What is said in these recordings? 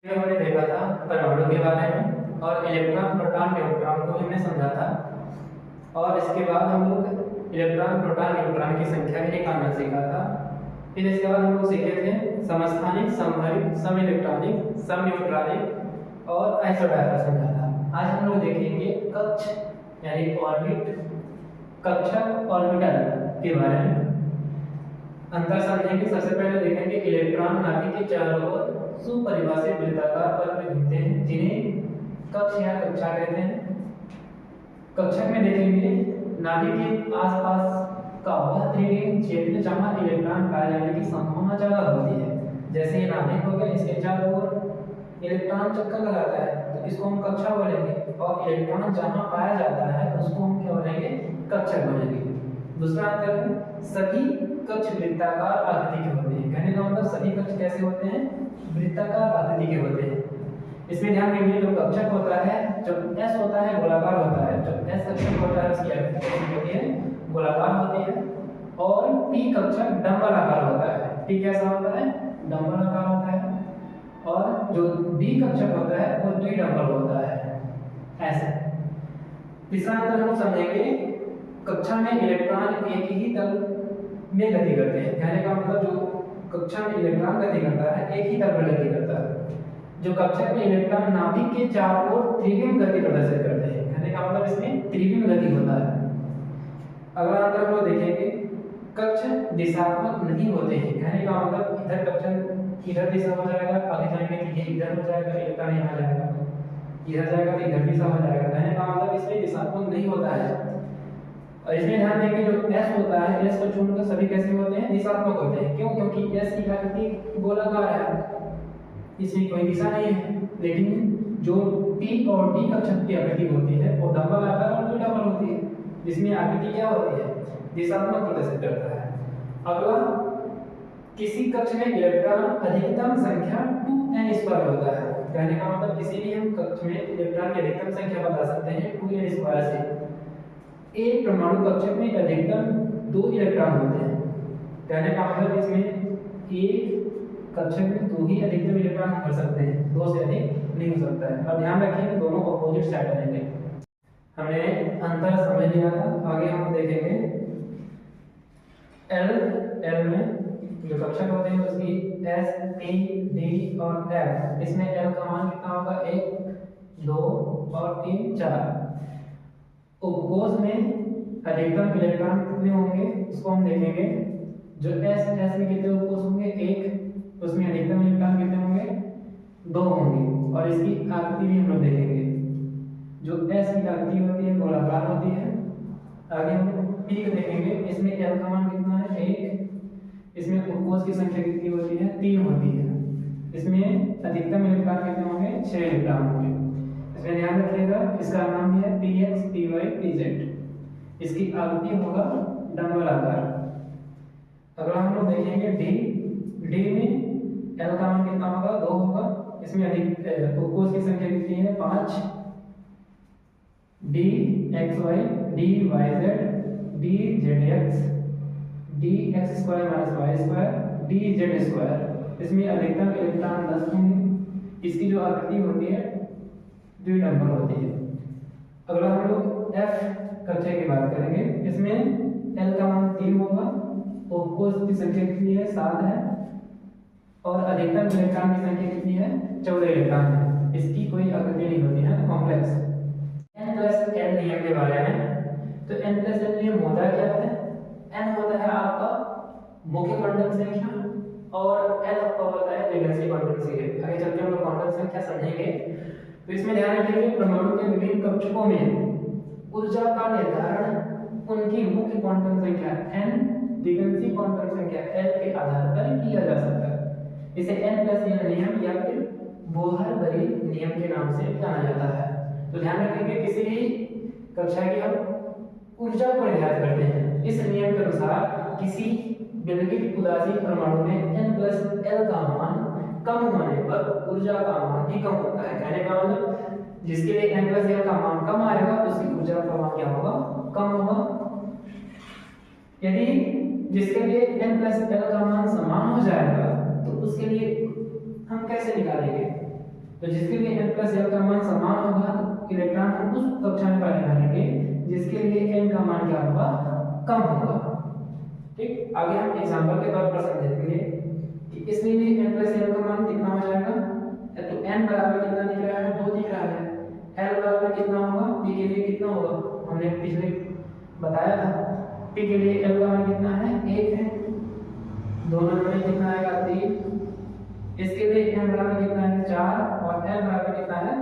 में हमने देखा था परमाणु के बारे में और इलेक्ट्रॉन प्रोटॉन न्यूट्रॉन को हमने समझा था। और इसके बाद हम लोग इलेक्ट्रॉन प्रोटॉन न्यूट्रॉन की संख्या भी निकालना सीखा था। फिर इसके बाद हम लोग सीखे थे समस्थानिक, समभरिक, सम इलेक्ट्रॉनिक, सम न्यूट्रॉनिक और आइसोटॉप समझा था। आज हम लोग देखेंगे कक्ष यानी ऑर्बिट, कक्षक ऑर्बिटल के बारे में अंतर समझेंगे। सबसे पहले देखेंगे इलेक्ट्रॉन नाभिक के चारों ओर सुपरिभाषित वृत्ताकार पथ में घूमते हैं जिन्हें कक्ष या कक्षा कहते हैं। कक्षक में देखेंगे नाभिक के आसपास का वह त्रिविम क्षेत्र जहां इलेक्ट्रॉन पाए जाने की संभावना ज्यादा होती है। जैसे ये नाभिक हो गया, इसके चारों ओर इलेक्ट्रॉन चक्कर लगाता है तो इसको हम कक्षा बोलेंगे, और इलेक्ट्रॉन जहां पाया जाता है उसको हम क्या बोलेंगे, कक्षक बोलेंगे। दूसरा अंतर है सभी कक्ष वृत्ताकार आकृति के होते हैं। कहने का मतलब सभी कक्ष कैसे होते हैं, वृत्ताकार आकृति के होते हैं। इसमें ध्यान देंगे जो कक्षक होता है, जब S होता है गोलाकार होता है, जब S कक्षक होता है उसकी आकृति कैसी होती है, गोलाकार होती है। और P कक्षक डंबलाकार होता है। P कैसा होता है, डंबलाकार होता है। और जो D कक्षक होता है वो द्विडंबल होता है, ऐसे। तीसरा अंतर हम समझेंगे कक्षा में इलेक्ट्रॉन एक ही तल में गति करते हैं। कहने का मतलब जो कक्षा में इलेक्ट्रॉन गति करता है एक ही तल पर गति करता है। जो कक्षक में इलेक्ट्रॉन नाभिक के चारों ओर त्रिविम गति प्रदर्शित करते हैं। कहने का मतलब इसमें त्रिविम गति होता है। अगला अंतर हम लोग देखेंगे कक्ष दिशात्मक नहीं होते हैं। कहने का मतलब इधर कक्षक इधर दिशा हो जाएगा, आगे जाएंगे तो ये इधर हो जाएगा, इलेक्ट्रॉन यहाँ जाएगा, इधर जाएगा तो इधर दिशा हो जाएगा। कहने का मतलब इसमें दिशात्मक नहीं होता है। और इसमें ध्यान देंगे जो S होता है, S को छोड़कर सभी कैसे होते हैं, दिशात्मक होते हैं। क्यों? क्योंकि S की आकृति गोलाकार है, इसमें कोई दिशा नहीं है। लेकिन जो P और D कक्षक की आकृति होती है वो डंबलाकार और द्विडंबल होती है, जिसमें आकृति क्या होती है, दिशात्मक प्रदर्शित करता है। अगला, किसी कक्ष में इलेक्ट्रॉन अधिकतम संख्या 2n² होता है। कहने का मतलब किसी भी हम कक्ष में इलेक्ट्रॉन की अधिकतम संख्या बता सकते हैं 2n² से। एक परमाणु कक्षक में अधिकतम 2 इलेक्ट्रॉन होते हैं। कहने का मतलब इसमें एक कक्षक में 2 ही अधिकतम इलेक्ट्रॉन भर सकते हैं, 2 से अधिक नहीं हो सकता है। और ध्यान रखिए कि दोनों अपोजिट साइड रहेंगे। हमने अंतर समझ लिया था। आगे हम देखेंगे L में जो कक्षक होते हैं उसकी S, P, D और F। इसमें L का मान कितना होगा, 1, 2 और 3, 4। उपकोष में अधिकतम इलेक्ट्रॉन कितने होंगे इसको हम देखेंगे। जो S में कितने उपकोष होंगे, 1, उसमें अधिकतम इलेक्ट्रॉन कितने होंगे, 2 होंगे। और इसकी आकृति भी हम लोग देखेंगे। जो S की आकृति होती है गोलाकार होती है। आगे हम P को देखेंगे, इसमें L का मान कितना है, 1। इसमें उपकोष की संख्या कितनी होती है, 3 होती है। इसमें अधिकतम इलेक्ट्रॉन कितने होंगे, 6 इलेक्ट्रॉन होंगे। इसमें ध्यान रखिएगा इसका नाम भी है Px, Py, Pz। इसकी आकृति होगा डंबलाकार। अगला हम लोग देखेंगे D में L का मान कितना होगा, 2 होगा। इसमें अधिक उपकोष की संख्या कितनी है, 5। dxy, dyz, dzx, dx² - y², dz²। इसमें अधिकतम इलेक्ट्रॉन 10 होंगे। इसकी जो आकृति होती है द्विडंबल होती है। अगला हम लोग F कक्षक की बात करेंगे। इसमें L का मान 3 होगा, उपकोष की संख्या कितनी है, 7 है। और अधिकतम इलेक्ट्रॉन की संख्या कितनी है, 14 इलेक्ट्रॉन है। इसकी कोई आकृति नहीं होती है, कॉम्प्लेक्स। n+n नियम के बारे में, तो n+n नियम होता क्या है, n होता है आपका मुख्य क्वांटम संख्या और l आपका होता है वैलेंसी क्वांटम संख्या। आगे चलकर हम लोग क्वांटम संख्या समझेंगे। तो इसमें ध्यान रखिए परमाणु के विभिन्न कक्षकों में ऊर्जा का निर्धारण उनकी मुख्य क्वांटम संख्या n, वैलेंसी क्वांटम संख्या l के आधार पर किया जा सकता है। इसे n+n नियम या फिर बोहर-बरी नियम के नाम से जाना जाता है। तो ध्यान रखेंगे किसी भी कक्षा की हम ऊर्जा को निर्धारित करते हैं। इस नियम के अनुसार किसी विलगित उदासीन परमाणु में n+l का मान कम होने पर ऊर्जा का मान भी कम होता है। कहने का मतलब जिसके लिए n+l का मान कम आएगा उसकी ऊर्जा का मान क्या होगा, कम होगा। यदि जिसके लिए n+l का मान समान हो जाएगा तो उसके लिए हम कैसे निकालेंगे, तो जिसके लिए n प्लस l का मान समान होगा तो इलेक्ट्रॉन हम उस कक्षा में पहले भरेंगे जिसके लिए n का मान क्या होगा, कम होगा। ठीक, आगे हम एग्जांपल के तौर पर समझेंगे कि इसलिए n प्लस l का मान कितना हो जाएगा। तो n बराबर कितना दिख रहा है, 2 दिख रहा है। l बराबर कितना होगा, p के लिए कितना होगा, हमने पिछले बताया था p के लिए l का मान कितना है, 1 है। दोनों में कितना आएगा, 3। इसके लिए n बराबर कितना है, 4 और l बराबर कितना है,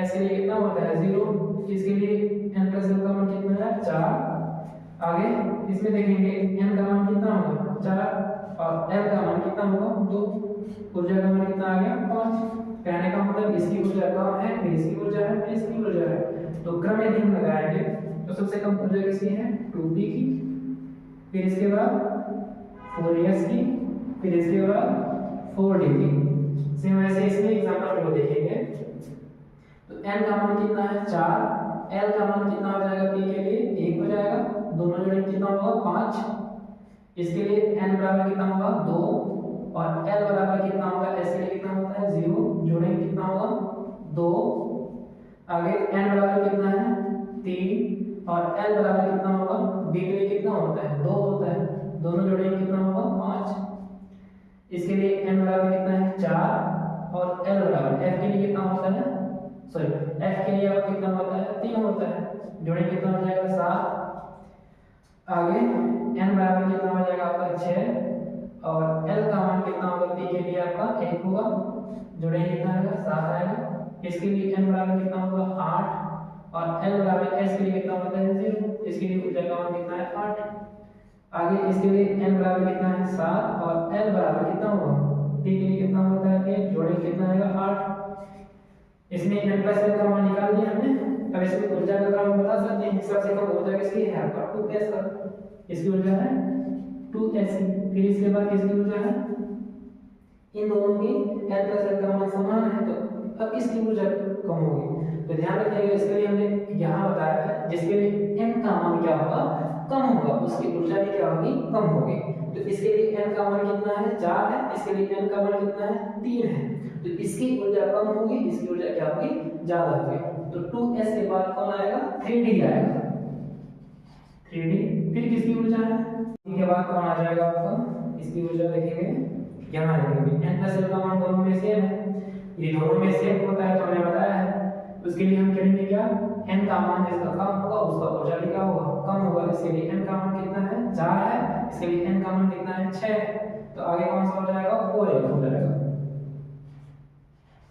s के लिए कितना होता है, 0। इसके लिए n प्लस l का मान कितना है, 4। आगे इसमें देखेंगे n का मान कितना होगा, 4 और l का मान कितना होगा, 2। ऊर्जा का मान कितना आ गया, 5। कहने का मतलब इसकी ऊर्जा कम है, फिर इसकी ऊर्जा है, फिर इसकी ऊर्जा है। तो क्रम यदि हम लगाएंगे तो सबसे कम ऊर्जा किसकी है, 2p की, फिर इसके बाद 4s की, फिर इसके बाद 4d की। सेम वैसे इसमें एग्जांपल को देखेंगे तो n का मान कितना है, 4। l का मान कितना हो जाएगा, p के लिए 1 हो जाएगा। दोनों जोड़े कितना होगा, 5। इसके लिए n बराबर कितना होगा, 2 और l बराबर कितना होगा, s के लिए कितना होता है, 0। जोड़ेंगे कितना होगा, 2। आगे n बराबर कितना है, 3 और l बराबर कितना होगा, b के लिए कितना होता है, 2 होता है। दोनों जोड़ेंगे कितना होगा, 5। इसके लिए n बराबर कितना है, 4 और l बराबर f के लिए कितना होता है, सॉरी f के लिए आपका कितना होता है, 3 होता है। जोड़ेंगे कितना हो जाएगा, 7। आगे n बराबर कितना हो जाएगा आपका, 6 और l का मान कितना होगा, p के लिए आपका 1 होगा। जोड़ेंगे कितना आएगा, 7 आएगा। इसके लिए n बराबर कितना होगा, 8 और l बराबर s के लिए कितना होता है, 0। इसके लिए ऊर्जा का मान कितना है, 8। आगे इसके लिए n बराबर कितना है, 7 और l बराबर कितना होगा, p के लिए कितना होता है, 1। जोड़ेंगे कितना आएगा, 8। इसमें n प्लस l का मान निकाल दिया हमने। अब इसमें ऊर्जा का क्रम बता सकते हैं। सबसे कम ऊर्जा किसकी है, आपका 2s का। इसकी ऊर्जा है 2s। फिर इसके बाद किसकी ऊर्जा है, इन दोनों की n प्लस l का मान समान है, तो अब किसकी ऊर्जा कम होगी। तो ध्यान रखिएगा, इसके लिए हमने यहाँ बताया है जिसके लिए n का मान क्या होगा, कम होगा, उसकी ऊर्जा भी क्या होगी, कम होगी। तो इसके लिए n का मान कितना है, 4 है। इसके लिए n का मान कितना है, 3 है। तो इसकी ऊर्जा कम होगी, इसकी ऊर्जा क्या होगी, ज्यादा होगी। तो 2s के बाद कौन आएगा, 3d आएगा, 3d। फिर किसकी ऊर्जा है, इसके बाद कौन आ जाएगा आपका, इसकी ऊर्जा देखेंगे, यहाँ देखेंगे n प्लस l का मान दोनों में सेम है। ये दोनों में सेम होता है तो हमने बताया है। उसके लिए हम करेंगे क्या, n का मान जिसका कम होगा उसका ऊर्जा भी क्या होगा, कम होगा। इसके लिए n का मान कितना है, 4 है। इसके लिए n का मान कितना है, 6 है। तो आगे कौन सा हो जाएगा, 4f हो जाएगा,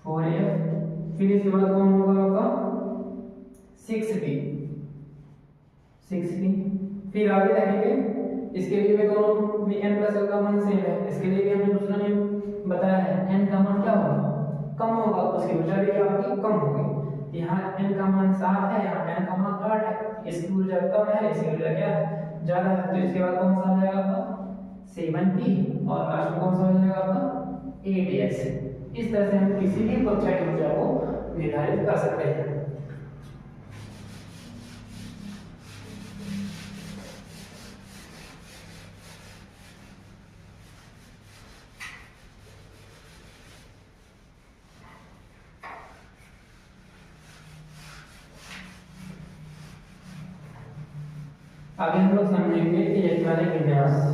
4f। फिर इसके बाद कौन होगा आपका, 6p, 6p। फिर आगे देखेंगे, इसके लिए भी दोनों में n प्लस l का मान सेम है। इसके लिए भी हमने दूसरा नियम बताया है, n का मान क्या होगा, कम होगा, उसकी ऊर्जा भी क्या होगी, कम होगी। यहाँ n का मान 7 है, यहाँ n का मान 8 है। इसकी ऊर्जा कम है, इसकी ऊर्जा क्या है, ज्यादा है। तो इसके बाद कौन सा आ जाएगा आपका, 7p और लास्ट में कौन सा हो जाएगा आपका, 8s। इस तरह से हम किसी भी कक्षा की ऊर्जा को निर्धारित कर सकते हैं। आगे हम लोग समझेंगे इलेक्ट्रॉनिक विन्यास।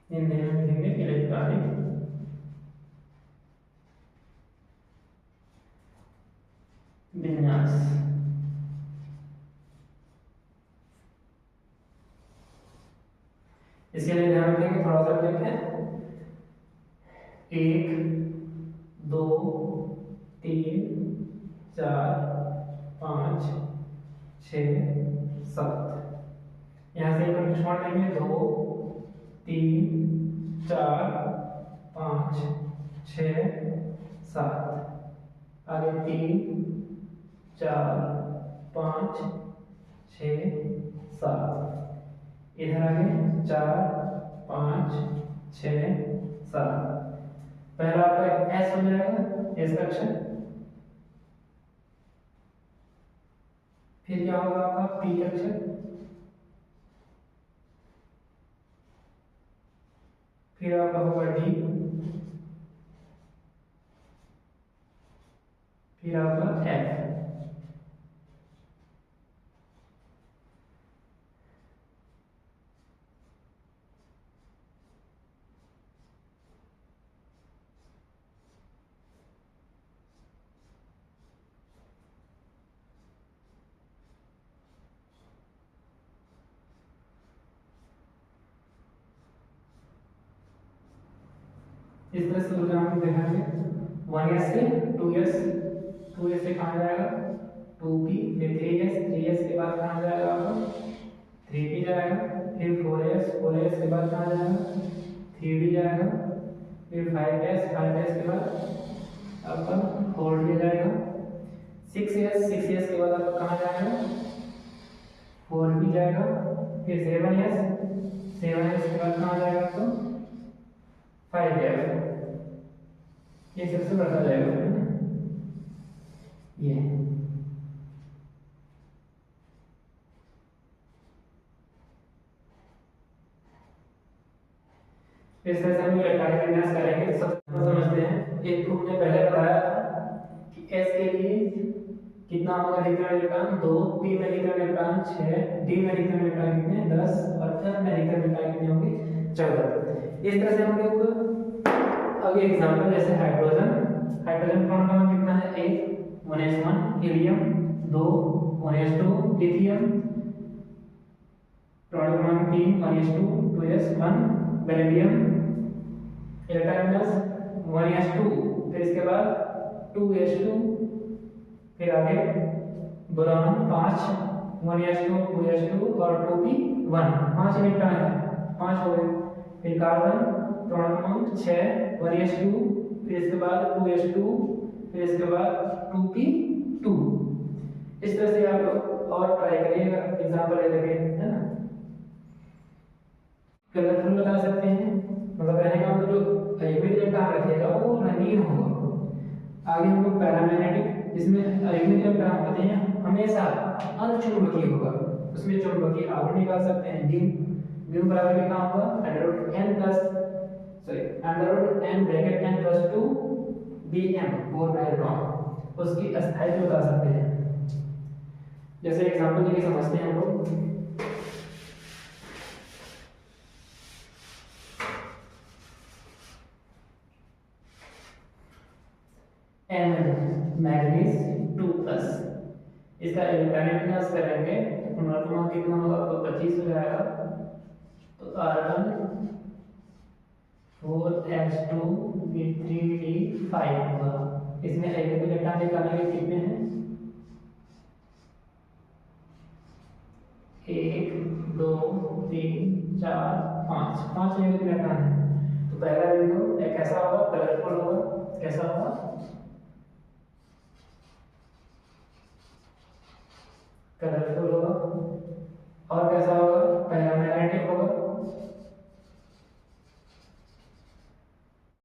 हिंदी में लिखेंगे इलेक्ट्रॉनिक विन्यास। इसके लिए ध्यान रखेंगे, थोड़ा सा लिख है, 1 2 3 4 5 6 7। यहाँ से एक छोड़ देंगे, 2 3 4 5 6 7। आगे 3 4 5 6 7। इधर आगे 4 5 6 7। पहला आपका एस हो जाएगा, एस का अक्षर। फिर क्या होगा आपका पी का अक्षर, फिर आपका होगा डी, फिर आपका एफ। इस तरह से ऊर्जा हम देखेंगे 1s से 2s, 2s से कहाँ जाएगा 2p, फिर 3s, 3s के बाद कहाँ जाएगा आपका 3p जाएगा, फिर 4s, 4s के बाद कहाँ जाएगा 3d जाएगा, फिर 5s, 5s के बाद आपका 4d जाएगा, 6s, 6s के बाद आपका कहाँ जाएगा 4p जाएगा, फिर 7s, 7s के बाद कहाँ जाएगा आपको 5 जाएगा। ये सबसे बढ़ता जाएगा है ना, ये इस तरह से हम इलेक्ट्रॉनिक विन्यास करेंगे। सब समझते हैं। एक तो हमने पहले बताया था कि एस के लिए कितना होगा अधिकतम इलेक्ट्रॉन 2, पी में अधिकतम इलेक्ट्रॉन 6, डी में अधिकतम इलेक्ट्रॉन कितने 10 और एफ में अधिकतम इलेक्ट्रॉन कितने होंगे 14। इस तरह से हम लोग अभी एग्जांपल जैसे हाइड्रोजन, हाइड्रोजन परमाणु क्रमांक कितना है 1, 1s1, हीलियम 2, 1s2, लिथियम परमाणु क्रमांक 3, 1s2, 2s1, बेरिलियम इलेक्ट्रॉन विन्यास 1s2, फिर इसके बाद 2s2, फिर आगे बोरान 5, 1s2, 2s2 और 2p1, 5 इलेक्ट्रॉन है, 5 हो गए। फिर कार्बन परमाणु क्रमांक 6, 1s2, फिर इसके बाद 2s2, फिर इसके बाद 2p2। इस तरह से आप लोग और ट्राई करिएगा, एग्जांपल ले लेके, है ना। कलरफुल बता सकते हैं, मतलब कहने का मतलब जो अयुग्मित इलेक्ट्रॉन रखिएगा वो रंगीन होगा। आगे हम लोग पैरामैग्नेटिक, जिसमें अयुग्मित इलेक्ट्रॉन होते हैं हमेशा अचुंबकीय होगा, उसमें चुंबकीय आवरण निकाल सकते हैं। ड्यू बराबर कितना होगा अंडर रूट n प्लस 2 bm बोर इलेक्ट्रॉन, उसकी अस्थायित्व बता सकते हैं। जैसे एग्जांपल लेके समझते हैं हम लोग। मैग्नीज 2+, इसका इलेक्ट्रॉनिक विन्यास करेंगे तो परमाणु कितना होगा आपको 25 हो जाएगा, तो कार्बन 4s2 with 3d5 होगा। इसमें अयुग्मित इलेक्ट्रॉन निकालने के कितने हैं 1 2 3 4 5, 5 अयुग्मित इलेक्ट्रॉन है। तो पहला बिंदु एक कैसा होगा कलरफुल होगा, कैसा होगा कलरफुल